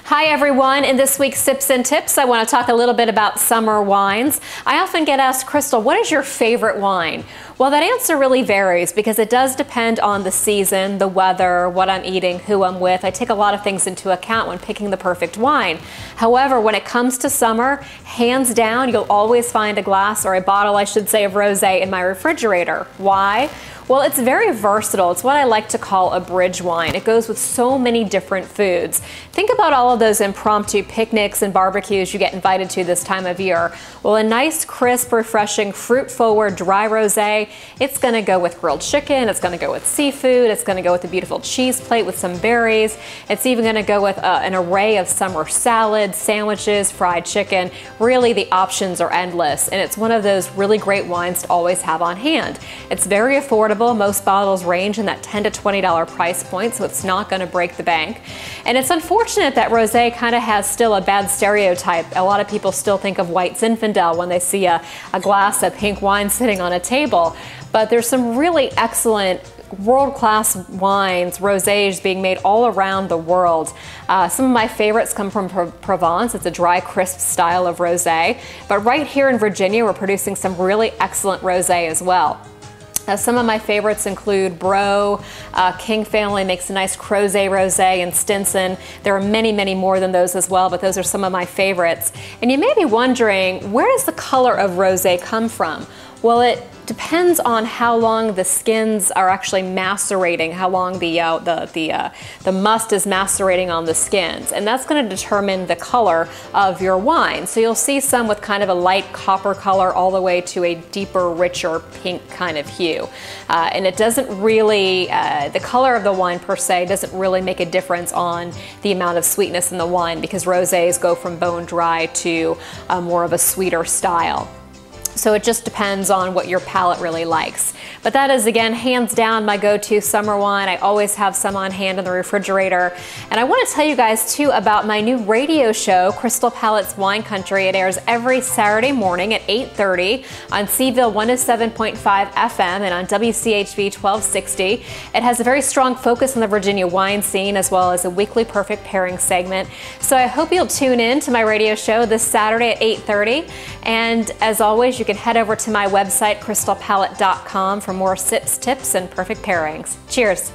Hi everyone, in this week's Sips and Tips, I want to talk a little bit about summer wines. I often get asked, Crystal, what is your favorite wine? Well, that answer really varies because it does depend on the season, the weather, what I'm eating, who I'm with. I take a lot of things into account when picking the perfect wine. However, when it comes to summer, hands down, you'll always find a glass, or a bottle, I should say, of rosé in my refrigerator. Why? Well, it's very versatile. It's what I like to call a bridge wine. It goes with so many different foods. Think about all of those impromptu picnics and barbecues you get invited to this time of year. Well, a nice, crisp, refreshing, fruit-forward, dry rosé, it's gonna go with grilled chicken, it's gonna go with seafood, it's gonna go with a beautiful cheese plate with some berries, it's even gonna go with an array of summer salads, sandwiches, fried chicken. Really, the options are endless, and it's one of those really great wines to always have on hand. It's very affordable. Most bottles range in that $10 to $20 price point, so it's not going to break the bank. And it's unfortunate that rosé kind of has still a bad stereotype. A lot of people still think of white Zinfandel when they see a glass of pink wine sitting on a table. But there's some really excellent world-class wines, rosés being made all around the world. Some of my favorites come from Provence. It's a dry, crisp style of rosé. But right here in Virginia, we're producing some really excellent rosé as well. Some of my favorites include Bro, King Family makes a nice Crozet Rosé, and Stinson. There are many, many more than those as well, but those are some of my favorites. And you may be wondering, where does the color of rosé come from? Well, it depends on how long the skins are actually macerating, how long the must is macerating on the skins, and that's going to determine the color of your wine. So you'll see some with kind of a light copper color all the way to a deeper, richer pink kind of hue. And it doesn't really, the color of the wine per se doesn't really make a difference on the amount of sweetness in the wine, because rosés go from bone dry to more of a sweeter style. So it just depends on what your palate really likes. But that is, again, hands down my go-to summer wine. I always have some on hand in the refrigerator. And I want to tell you guys too about my new radio show, Crystal Palate's Wine Country. It airs every Saturday morning at 8:30 on Seville 107.5 FM and on WCHV 1260. It has a very strong focus on the Virginia wine scene, as well as a weekly perfect pairing segment. So I hope you'll tune in to my radio show this Saturday at 8:30. And as always, you can head over to my website, crystalpalate.com, for more sips, tips, and perfect pairings. Cheers.